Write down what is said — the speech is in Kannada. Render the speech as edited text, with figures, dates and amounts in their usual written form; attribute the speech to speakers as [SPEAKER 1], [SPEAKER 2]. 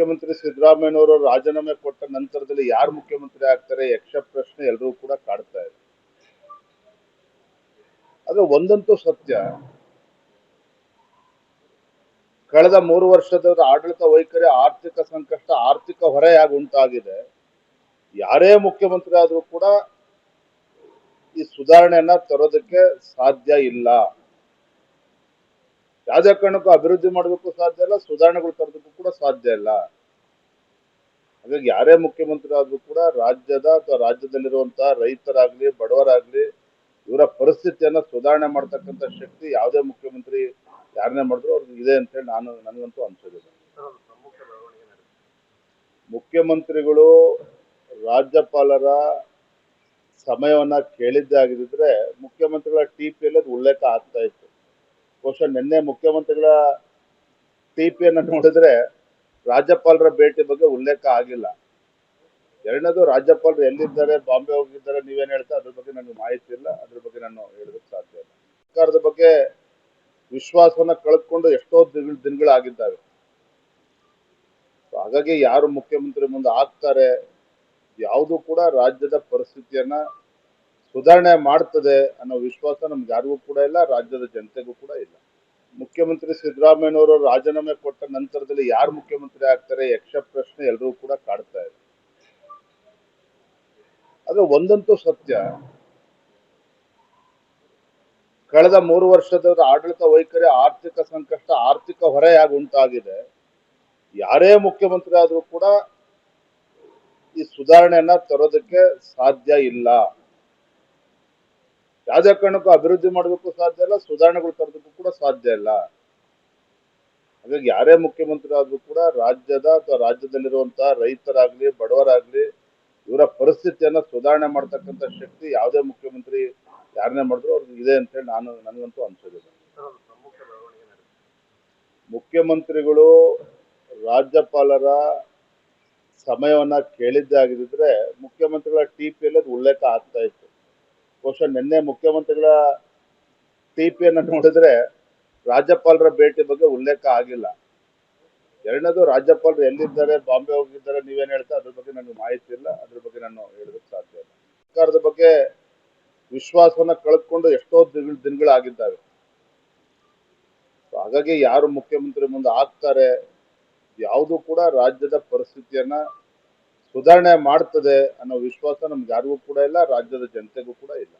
[SPEAKER 1] ಮುಖ್ಯಮಂತ್ರಿ ಸಿದ್ದರಾಮಯ್ಯನವರು ರಾಜೀನಾಮೆ ಕೊಟ್ಟ ನಂತರದಲ್ಲಿ ಯಾರು ಮುಖ್ಯಮಂತ್ರಿ ಆಗ್ತಾರೆ ಯಕ್ಷ ಪ್ರಶ್ನೆ ಎಲ್ಲರೂ ಕೂಡ ಕಾಡ್ತಾ ಇದೆ. ಅದು ಒಂದಂತೂ ಸತ್ಯ, ಕಳೆದ 3 ವರ್ಷದ ಆಡಳಿತ ವೈಖರಿ ಆರ್ಥಿಕ ಸಂಕಷ್ಟ, ಆರ್ಥಿಕ ಹೊರೆ ಯಾಕೆ ಉಂಟಾಗಿದೆ, ಯಾರೇ ಮುಖ್ಯಮಂತ್ರಿ ಆದ್ರೂ ಕೂಡ ಈ ಸುಧಾರಣೆಯನ್ನ ತರೋದಕ್ಕೆ ಸಾಧ್ಯ ಇಲ್ಲ. ಯಾವುದೇ ಕಾರಣಕ್ಕೂ ಅಭಿವೃದ್ಧಿ ಮಾಡೋದಕ್ಕೂ ಸಾಧ್ಯ ಇಲ್ಲ, ಸುಧಾರಣೆಗಳು ತರೋದಕ್ಕೂ ಕೂಡ ಸಾಧ್ಯ ಇಲ್ಲ. ಹಾಗಾಗಿ ಯಾರೇ ಮುಖ್ಯಮಂತ್ರಿ ಆದ್ರೂ ಕೂಡ ರಾಜ್ಯದ ಅಥವಾ ರಾಜ್ಯದಲ್ಲಿರುವಂತಹ ರೈತರಾಗ್ಲಿ, ಬಡವರಾಗ್ಲಿ, ಇವರ ಪರಿಸ್ಥಿತಿಯನ್ನ ಸುಧಾರಣೆ ಮಾಡ್ತಕ್ಕಂಥ ಶಕ್ತಿ ಯಾವುದೇ ಮುಖ್ಯಮಂತ್ರಿ ಯಾರನ್ನೇ ಮಾಡಿದ್ರು ಅವ್ರಿಗೆ ಇದೆ ಅಂತ ಹೇಳಿ ನನಗಂತೂ ಅನ್ಸೋದಿಲ್ಲ. ಮುಖ್ಯಮಂತ್ರಿಗಳು ರಾಜ್ಯಪಾಲರ ಸಮಯವನ್ನ ಕೇಳಿದ್ದೇ ಆಗಿದ್ರೆ ಮುಖ್ಯಮಂತ್ರಿಗಳ ಟಿಪಿಯಲ್ಲಿ ಅದು ಉಲ್ಲೇಖ ಆಗ್ತಾ ಇತ್ತು. ಬಹುಶಃ ನಿನ್ನೆ ಮುಖ್ಯಮಂತ್ರಿಗಳ ಟಿಪಿಯನ್ನ ನೋಡಿದ್ರೆ ರಾಜ್ಯಪಾಲರ ಭೇಟಿ ಬಗ್ಗೆ ಉಲ್ಲೇಖ ಆಗಿಲ್ಲ. ಎರಡನೇದು, ರಾಜ್ಯಪಾಲರು ಎಲ್ಲಿದ್ದಾರೆ, ಬಾಂಬೆ ಹೋಗಿದ್ದಾರೆ, ನೀವೇನ್ ಹೇಳ್ತಾರೆ ಅದ್ರ ಬಗ್ಗೆ ನನಗೆ ಮಾಹಿತಿ ಇಲ್ಲ, ಅದ್ರ ಬಗ್ಗೆ ನಾನು ಹೇಳೋದಕ್ಕೆ ಸಾಧ್ಯ ಇಲ್ಲ. ಸರ್ಕಾರದ ಬಗ್ಗೆ ವಿಶ್ವಾಸವನ್ನ ಕಳೆದುಕೊಂಡು ಎಷ್ಟೋ ದಿನಗಳಾಗಿದ್ದಾವೆ. ಹಾಗಾಗಿ ಯಾರು ಮುಖ್ಯಮಂತ್ರಿ ಮುಂದೆ ಆಗ್ತಾರೆ, ಯಾವುದು ಕೂಡ ರಾಜ್ಯದ ಪರಿಸ್ಥಿತಿಯನ್ನ ಸುಧಾರಣೆ ಮಾಡ್ತದೆ ಅನ್ನೋ ವಿಶ್ವಾಸ ನಮ್ಗೆ ಯಾರಿಗೂ ಕೂಡ ಇಲ್ಲ, ರಾಜ್ಯದ ಜನತೆಗೂ ಕೂಡ ಇಲ್ಲ. ಮುಖ್ಯಮಂತ್ರಿ ಸಿದ್ದರಾಮಯ್ಯನವರು ರಾಜೀನಾಮೆ ಕೊಟ್ಟ ನಂತರದಲ್ಲಿ ಯಾರು ಮುಖ್ಯಮಂತ್ರಿ ಆಗ್ತಾರೆ ಯಕ್ಷ ಪ್ರಶ್ನೆ ಎಲ್ಲರೂ ಕೂಡ ಕಾಡ್ತಾ ಇದೆ. ಅದು ಒಂದಂತೂ ಸತ್ಯ, ಕಳೆದ 3 ವರ್ಷದ ಆಡಳಿತ ವೈಖರಿ ಆರ್ಥಿಕ ಸಂಕಷ್ಟ, ಆರ್ಥಿಕ ಹೊರೆ ಯಾಕೆ ಉಂಟಾಗಿದೆ, ಯಾರೇ ಮುಖ್ಯಮಂತ್ರಿ ಆದ್ರೂ ಕೂಡ ಈ ಸುಧಾರಣೆಯನ್ನ ತರೋದಕ್ಕೆ ಸಾಧ್ಯ ಇಲ್ಲ. ಯಾವುದೇ ಕಾರಣಕ್ಕೂ ಅಭಿವೃದ್ಧಿ ಮಾಡೋದಕ್ಕೂ ಸಾಧ್ಯ ಇಲ್ಲ, ಸುಧಾರಣೆಗಳು ತರೋದಕ್ಕೂ ಕೂಡ ಸಾಧ್ಯ ಇಲ್ಲ. ಹಾಗಾಗಿ ಯಾರೇ ಮುಖ್ಯಮಂತ್ರಿ ಆದ್ರೂ ಕೂಡ ರಾಜ್ಯದ ಅಥವಾ ರಾಜ್ಯದಲ್ಲಿರುವಂತಹ ರೈತರಾಗ್ಲಿ, ಬಡವರಾಗ್ಲಿ, ಇವರ ಪರಿಸ್ಥಿತಿಯನ್ನ ಸುಧಾರಣೆ ಮಾಡ್ತಕ್ಕಂಥ ಶಕ್ತಿ ಯಾವುದೇ ಮುಖ್ಯಮಂತ್ರಿ ಯಾರನ್ನೇ ಮಾಡಿದ್ರು ಅವ್ರಿಗೆ ಇದೆ ಅಂತ ಹೇಳಿ ನನಗಂತೂ ಅನ್ಸೋದಿಲ್ಲ. ಮುಖ್ಯಮಂತ್ರಿಗಳು ರಾಜ್ಯಪಾಲರ ಸಮಯವನ್ನ ಕೇಳಿದ್ದೇ ಆಗಿದ್ರೆ ಮುಖ್ಯಮಂತ್ರಿಗಳ ಟಿಪಿಯಲ್ಲಿ ಅದು ಉಲ್ಲೇಖ ಆಗ್ತಾ ಇತ್ತು. ಬಹುಶಃ ನಿನ್ನೆ ಮುಖ್ಯಮಂತ್ರಿಗಳ ಟಿಪಿಯನ್ನ ನೋಡಿದ್ರೆ ರಾಜ್ಯಪಾಲರ ಭೇಟಿ ಬಗ್ಗೆ ಉಲ್ಲೇಖ ಆಗಿಲ್ಲ. ಎರಡನೇದು, ರಾಜ್ಯಪಾಲರು ಎಲ್ಲಿದ್ದಾರೆ, ಬಾಂಬೆ ಹೋಗಿದ್ದಾರೆ, ನೀವೇನ್ ಹೇಳ್ತಾರೆ ಅದ್ರ ಬಗ್ಗೆ ನನಗೆ ಮಾಹಿತಿ ಇಲ್ಲ, ಅದ್ರ ಬಗ್ಗೆ ನಾನು ಹೇಳೋದಕ್ಕೆ ಸಾಧ್ಯ ಇಲ್ಲ. ಸರ್ಕಾರದ ಬಗ್ಗೆ ವಿಶ್ವಾಸವನ್ನ ಕಳೆದುಕೊಂಡು ಎಷ್ಟೋ ದಿನಗಳಾಗಿದ್ದಾವೆ. ಹಾಗಾಗಿ ಯಾರು ಮುಖ್ಯಮಂತ್ರಿ ಮುಂದೆ ಆಗ್ತಾರೆ, ಯಾವುದು ಕೂಡ ರಾಜ್ಯದ ಪರಿಸ್ಥಿತಿಯನ್ನ ಸುಧಾರಣೆ ಮಾಡ್ತದೆ ಅನ್ನೋ ವಿಶ್ವಾಸ ನಮ್ಗೆ ಯಾರಿಗೂ ಕೂಡ ಇಲ್ಲ, ರಾಜ್ಯದ ಜನತೆಗೂ ಕೂಡ ಇಲ್ಲ.